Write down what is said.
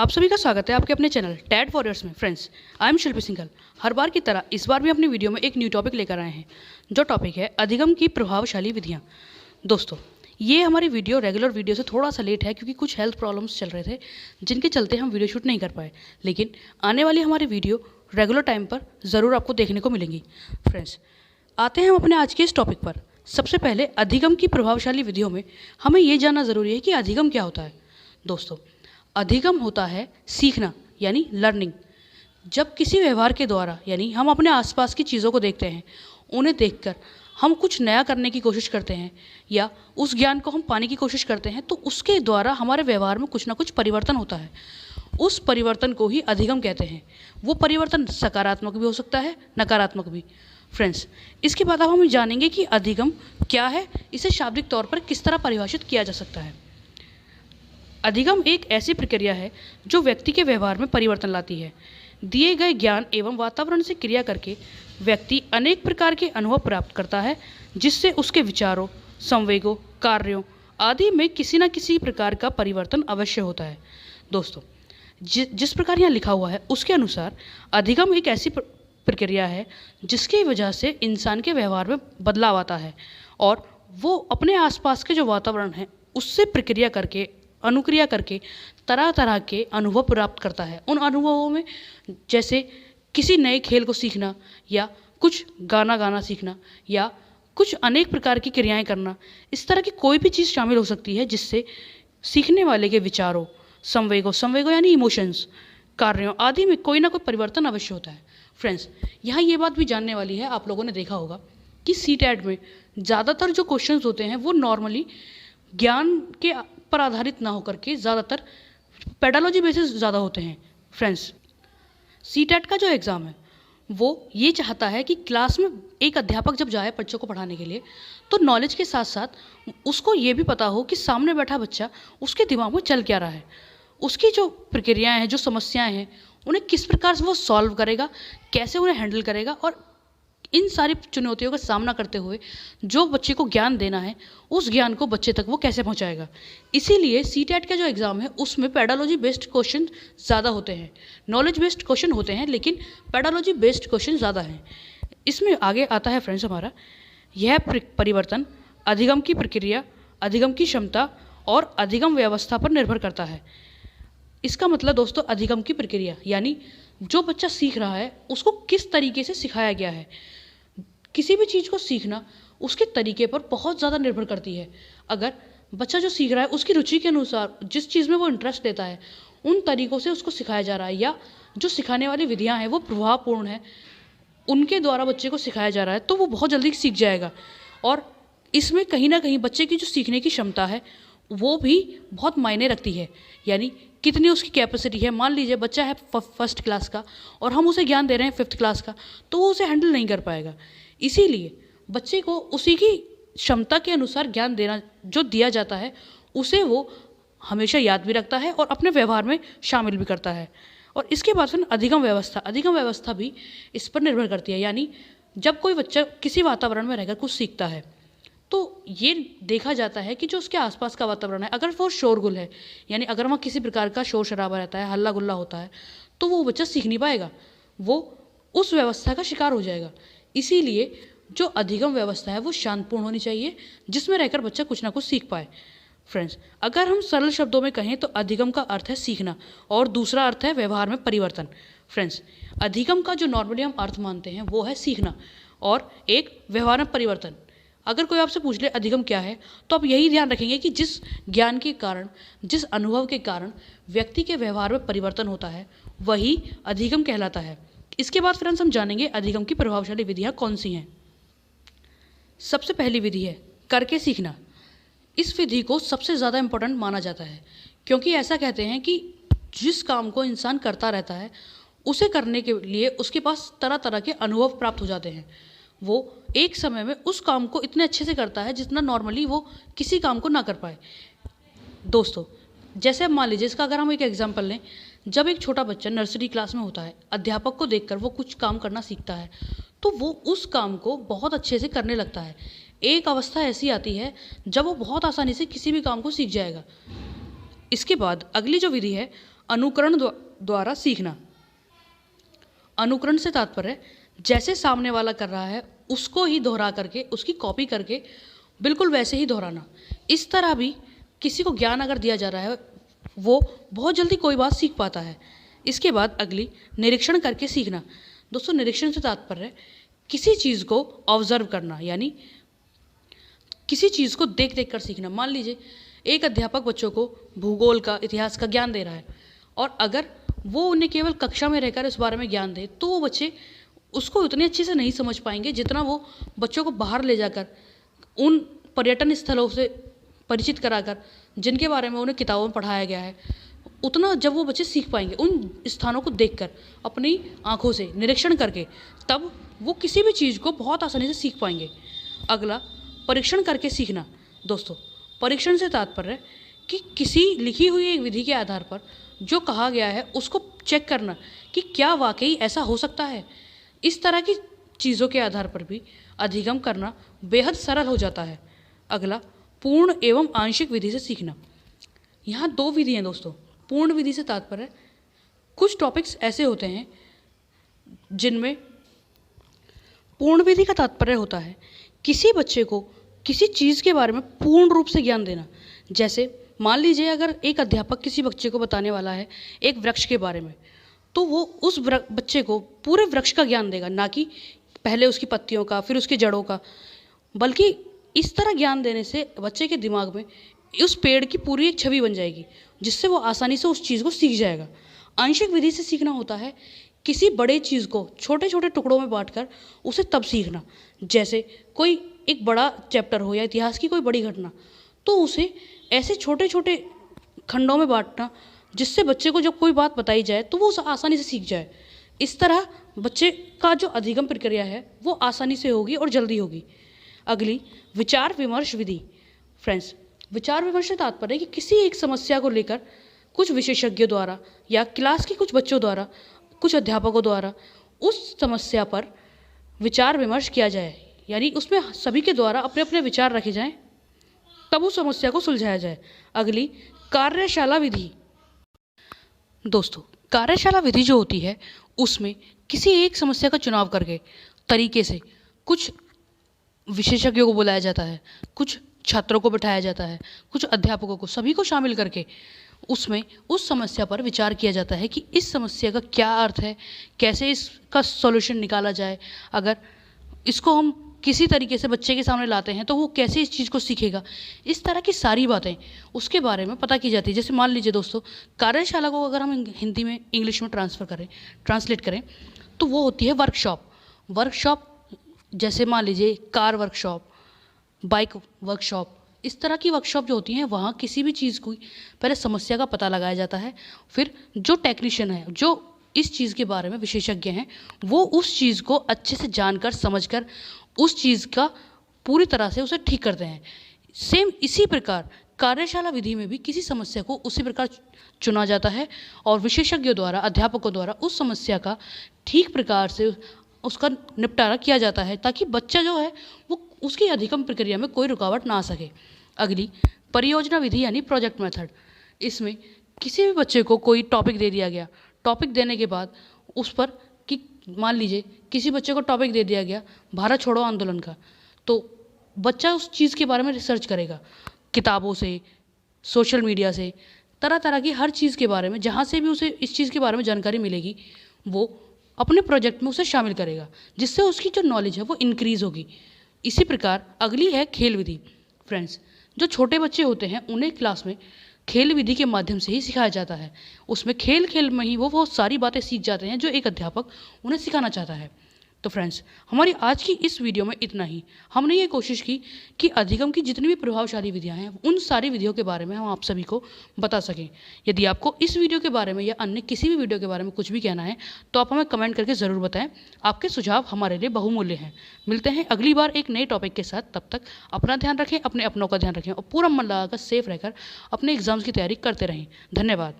आप सभी का स्वागत है आपके अपने चैनल टैड वॉरियर्स में। फ्रेंड्स, आई एम शिल्पी सिंघल। हर बार की तरह इस बार भी अपनी वीडियो में एक न्यू टॉपिक लेकर आए हैं, जो टॉपिक है अधिगम की प्रभावशाली विधियां। दोस्तों, ये हमारी वीडियो रेगुलर वीडियो से थोड़ा सा लेट है क्योंकि कुछ हेल्थ प्रॉब्लम्स चल रहे थे, जिनके चलते हम वीडियो शूट नहीं कर पाए, लेकिन आने वाली हमारी वीडियो रेगुलर टाइम पर ज़रूर आपको देखने को मिलेंगी। फ्रेंड्स, आते हैं हम अपने आज के इस टॉपिक पर। सबसे पहले अधिगम की प्रभावशाली विधियों में हमें ये जानना ज़रूरी है कि अधिगम क्या होता है। दोस्तों, अधिगम होता है सीखना यानी लर्निंग। जब किसी व्यवहार के द्वारा यानी हम अपने आसपास की चीज़ों को देखते हैं, उन्हें देखकर हम कुछ नया करने की कोशिश करते हैं या उस ज्ञान को हम पाने की कोशिश करते हैं, तो उसके द्वारा हमारे व्यवहार में कुछ ना कुछ परिवर्तन होता है। उस परिवर्तन को ही अधिगम कहते हैं। वो परिवर्तन सकारात्मक भी हो सकता है, नकारात्मक भी। फ्रेंड्स, इसके बाद अब हम जानेंगे कि अधिगम क्या है, इसे शाब्दिक तौर पर किस तरह परिभाषित किया जा सकता है। अधिगम एक ऐसी प्रक्रिया है जो व्यक्ति के व्यवहार में परिवर्तन लाती है। दिए गए ज्ञान एवं वातावरण से क्रिया करके व्यक्ति अनेक प्रकार के अनुभव प्राप्त करता है, जिससे उसके विचारों, संवेगों, कार्यों आदि में किसी न किसी प्रकार का परिवर्तन अवश्य होता है। दोस्तों, जिस प्रकार यहाँ लिखा हुआ है उसके अनुसार अधिगम एक ऐसी प्रक्रिया है जिसकी वजह से इंसान के व्यवहार में बदलाव आता है और वो अपने आसपास के जो वातावरण है उससे प्रक्रिया करके, अनुक्रिया करके तरह तरह के अनुभव प्राप्त करता है। उन अनुभवों में जैसे किसी नए खेल को सीखना या कुछ गाना गाना सीखना या कुछ अनेक प्रकार की क्रियाएं करना, इस तरह की कोई भी चीज़ शामिल हो सकती है जिससे सीखने वाले के विचारों, संवेगों यानी इमोशंस, कार्यों आदि में कोई ना कोई परिवर्तन अवश्य होता है। फ्रेंड्स, यहाँ ये बात भी जानने वाली है, आप लोगों ने देखा होगा कि सीटेट में ज़्यादातर जो क्वेश्चंस होते हैं वो नॉर्मली ज्ञान के पर आधारित ना होकर के ज़्यादातर पेडालॉजी बेसिस ज़्यादा होते हैं। फ्रेंड्स, सीटेट का जो एग्ज़ाम है वो ये चाहता है कि क्लास में एक अध्यापक जब जाए बच्चों को पढ़ाने के लिए, तो नॉलेज के साथ साथ उसको ये भी पता हो कि सामने बैठा बच्चा उसके दिमाग में चल क्या रहा है, उसकी जो प्रक्रियाएं हैं, जो समस्याएं हैं, उन्हें किस प्रकार से वो सॉल्व करेगा, कैसे उन्हें हैंडल करेगा, और इन सारी चुनौतियों का सामना करते हुए जो बच्चे को ज्ञान देना है, उस ज्ञान को बच्चे तक वो कैसे पहुंचाएगा। इसीलिए सीटेट का जो एग्ज़ाम है उसमें पेडालॉजी बेस्ड क्वेश्चन ज़्यादा होते हैं। नॉलेज बेस्ड क्वेश्चन होते हैं लेकिन पेडालॉजी बेस्ड क्वेश्चन ज़्यादा हैं। इसमें आगे आता है फ्रेंड्स हमारा यह परिवर्तन अधिगम की प्रक्रिया, अधिगम की क्षमता और अधिगम व्यवस्था पर निर्भर करता है। इसका मतलब दोस्तों, अधिगम की प्रक्रिया यानी जो बच्चा सीख रहा है उसको किस तरीके से सिखाया गया है। किसी भी चीज़ को सीखना उसके तरीके पर बहुत ज़्यादा निर्भर करती है। अगर बच्चा जो सीख रहा है उसकी रुचि के अनुसार जिस चीज़ में वो इंटरेस्ट लेता है, उन तरीक़ों से उसको सिखाया जा रहा है, या जो सिखाने वाली विधियाँ हैं वो प्रभावपूर्ण है, उनके द्वारा बच्चे को सिखाया जा रहा है, तो वो बहुत जल्दी सीख जाएगा। और इसमें कहीं ना कहीं बच्चे की जो सीखने की क्षमता है वो भी बहुत मायने रखती है, यानी कितनी उसकी कैपेसिटी है। मान लीजिए बच्चा है फर्स्ट क्लास का और हम उसे ज्ञान दे रहे हैं फिफ्थ क्लास का, तो वो उसे हैंडल नहीं कर पाएगा। इसीलिए बच्चे को उसी की क्षमता के अनुसार ज्ञान देना जो दिया जाता है उसे वो हमेशा याद भी रखता है और अपने व्यवहार में शामिल भी करता है। और इसके बाद फिर अधिगम व्यवस्था भी इस पर निर्भर करती है। यानी जब कोई बच्चा किसी वातावरण में रहकर कुछ सीखता है, तो ये देखा जाता है कि जो उसके आसपास का वातावरण है, अगर वो शोरगुल है, यानी अगर वहाँ किसी प्रकार का शोर शराबा रहता है, हल्ला गुल्ला होता है, तो वो बच्चा सीख नहीं पाएगा, वो उस व्यवस्था का शिकार हो जाएगा। इसीलिए जो अधिगम व्यवस्था है वो शांतपूर्ण होनी चाहिए, जिसमें रहकर बच्चा कुछ ना कुछ सीख पाए। फ्रेंड्स, अगर हम सरल शब्दों में कहें तो अधिगम का अर्थ है सीखना और दूसरा अर्थ है व्यवहार में परिवर्तन। फ्रेंड्स, अधिगम का जो नॉर्मली हम अर्थ मानते हैं वो है सीखना और एक व्यवहार में परिवर्तन। अगर कोई आपसे पूछ ले अधिगम क्या है, तो आप यही ध्यान रखेंगे कि जिस ज्ञान के कारण, जिस अनुभव के कारण व्यक्ति के व्यवहार में परिवर्तन होता है, वही अधिगम कहलाता है। इसके बाद फ्रेंड्स हम जानेंगे अधिगम की प्रभावशाली विधियाँ कौन सी हैं। सबसे पहली विधि है करके सीखना। इस विधि को सबसे ज़्यादा इम्पोर्टेंट माना जाता है, क्योंकि ऐसा कहते हैं कि जिस काम को इंसान करता रहता है उसे करने के लिए उसके पास तरह तरह के अनुभव प्राप्त हो जाते हैं। वो एक समय में उस काम को इतने अच्छे से करता है जितना नॉर्मली वो किसी काम को ना कर पाए। दोस्तों, जैसे अब मान लीजिए इसका अगर हम एक एग्जांपल लें, जब एक छोटा बच्चा नर्सरी क्लास में होता है, अध्यापक को देखकर वो कुछ काम करना सीखता है, तो वो उस काम को बहुत अच्छे से करने लगता है। एक अवस्था ऐसी आती है जब वो बहुत आसानी से किसी भी काम को सीख जाएगा। इसके बाद अगली जो विधि है अनुकरण द्वारा सीखना। अनुकरण से तात्पर्य जैसे सामने वाला कर रहा है उसको ही दोहरा करके, उसकी कॉपी करके बिल्कुल वैसे ही दोहराना। इस तरह भी किसी को ज्ञान अगर दिया जा रहा है वो बहुत जल्दी कोई बात सीख पाता है। इसके बाद अगली निरीक्षण करके सीखना। दोस्तों, निरीक्षण से तात्पर्य किसी चीज़ को ऑब्जर्व करना, यानी किसी चीज़ को देख देख कर सीखना। मान लीजिए एक अध्यापक बच्चों को भूगोल का, इतिहास का ज्ञान दे रहा है और अगर वो उन्हें केवल कक्षा में रहकर इस बारे में ज्ञान दे तो वो बच्चे उसको उतने अच्छे से नहीं समझ पाएंगे जितना वो बच्चों को बाहर ले जाकर उन पर्यटन स्थलों से परिचित कराकर जिनके बारे में उन्हें किताबों में पढ़ाया गया है, उतना जब वो बच्चे सीख पाएंगे उन स्थानों को देखकर, अपनी आंखों से निरीक्षण करके, तब वो किसी भी चीज़ को बहुत आसानी से सीख पाएंगे। अगला परीक्षण करके सीखना। दोस्तों, परीक्षण से तात्पर्य कि किसी लिखी हुई एक विधि के आधार पर जो कहा गया है उसको चेक करना कि क्या वाकई ऐसा हो सकता है। इस तरह की चीज़ों के आधार पर भी अधिगम करना बेहद सरल हो जाता है। अगला पूर्ण एवं आंशिक विधि से सीखना। यहाँ दो विधि हैं दोस्तों। पूर्ण विधि से तात्पर्य कुछ टॉपिक्स ऐसे होते हैं जिनमें पूर्ण विधि का तात्पर्य होता है किसी बच्चे को किसी चीज़ के बारे में पूर्ण रूप से ज्ञान देना। जैसे मान लीजिए अगर एक अध्यापक किसी बच्चे को बताने वाला है एक वृक्ष के बारे में, तो वो उस बच्चे को पूरे वृक्ष का ज्ञान देगा, ना कि पहले उसकी पत्तियों का फिर उसकी जड़ों का। बल्कि इस तरह ज्ञान देने से बच्चे के दिमाग में उस पेड़ की पूरी एक छवि बन जाएगी जिससे वो आसानी से उस चीज़ को सीख जाएगा। आंशिक विधि से सीखना होता है किसी बड़े चीज़ को छोटे छोटे टुकड़ों में बांटकर उसे तब सीखना। जैसे कोई एक बड़ा चैप्टर हो या इतिहास की कोई बड़ी घटना, तो उसे ऐसे छोटे छोटे खंडों में बांटना जिससे बच्चे को जब कोई बात बताई जाए तो वो उसे आसानी से सीख जाए। इस तरह बच्चे का जो अधिगम प्रक्रिया है वो आसानी से होगी और जल्दी होगी। अगली विचार विमर्श विधि। फ्रेंड्स, विचार विमर्श से तात्पर्य कि किसी एक समस्या को लेकर कुछ विशेषज्ञों द्वारा या क्लास के कुछ बच्चों द्वारा, कुछ अध्यापकों द्वारा उस समस्या पर विचार विमर्श किया जाए, यानी उसमें सभी के द्वारा अपने अपने विचार रखे जाएं, तब उस समस्या को सुलझाया जाए। अगली कार्यशाला विधि। दोस्तों, कार्यशाला विधि जो होती है उसमें किसी एक समस्या का चुनाव करके तरीके से कुछ विशेषज्ञों को बुलाया जाता है, कुछ छात्रों को बिठाया जाता है, कुछ अध्यापकों को, सभी को शामिल करके उसमें उस समस्या पर विचार किया जाता है कि इस समस्या का क्या अर्थ है, कैसे इसका सॉल्यूशन निकाला जाए। अगर इसको हम किसी तरीके से बच्चे के सामने लाते हैं तो वो कैसे इस चीज़ को सीखेगा। इस तरह की सारी बातें उसके बारे में पता की जाती है। जैसे मान लीजिए दोस्तों, कार्यशाला को अगर हम हिंदी में इंग्लिश में ट्रांसलेट करें तो वो होती है वर्कशॉप। वर्कशॉप जैसे मान लीजिए कार वर्कशॉप, बाइक वर्कशॉप, इस तरह की वर्कशॉप जो होती हैं वहाँ किसी भी चीज़ को पहले समस्या का पता लगाया जाता है, फिर जो टेक्नीशियन है, जो इस चीज़ के बारे में विशेषज्ञ हैं, वो उस चीज़ को अच्छे से जानकर समझकर उस चीज़ का पूरी तरह से उसे ठीक करते हैं। सेम इसी प्रकार कार्यशाला विधि में भी किसी समस्या को उसी प्रकार चुना जाता है और विशेषज्ञों द्वारा, अध्यापकों द्वारा उस समस्या का ठीक प्रकार से उसका निपटारा किया जाता है ताकि बच्चा जो है वो उसकी अधिगम प्रक्रिया में कोई रुकावट ना आ सके। अगली परियोजना विधि यानी प्रोजेक्ट मेथड। इसमें किसी भी बच्चे को कोई टॉपिक दे दिया गया, टॉपिक देने के बाद उस पर कि मान लीजिए किसी बच्चे को टॉपिक दे दिया गया भारत छोड़ो आंदोलन का, तो बच्चा उस चीज़ के बारे में रिसर्च करेगा, किताबों से, सोशल मीडिया से, तरह तरह की हर चीज़ के बारे में, जहाँ से भी उसे इस चीज़ के बारे में जानकारी मिलेगी वो अपने प्रोजेक्ट में उसे शामिल करेगा, जिससे उसकी जो नॉलेज है वो इंक्रीज़ होगी। इसी प्रकार अगली है खेल विधि। फ्रेंड्स, जो छोटे बच्चे होते हैं उन्हें क्लास में खेल विधि के माध्यम से ही सिखाया जाता है। उसमें खेल खेल में ही वो सारी बातें सीख जाते हैं जो एक अध्यापक उन्हें सिखाना चाहता है। तो फ्रेंड्स, हमारी आज की इस वीडियो में इतना ही। हमने ये कोशिश की कि अधिगम की जितनी भी प्रभावशाली विधियां हैं उन सारी विधियों के बारे में हम आप सभी को बता सकें। यदि आपको इस वीडियो के बारे में या अन्य किसी भी वीडियो के बारे में कुछ भी कहना है तो आप हमें कमेंट करके ज़रूर बताएं। आपके सुझाव हमारे लिए बहुमूल्य हैं। मिलते हैं अगली बार एक नए टॉपिक के साथ। तब तक अपना ध्यान रखें, अपने अपनों का ध्यान रखें और पूरा मन लगाकर सेफ रहकर अपने एग्जाम्स की तैयारी करते रहें। धन्यवाद।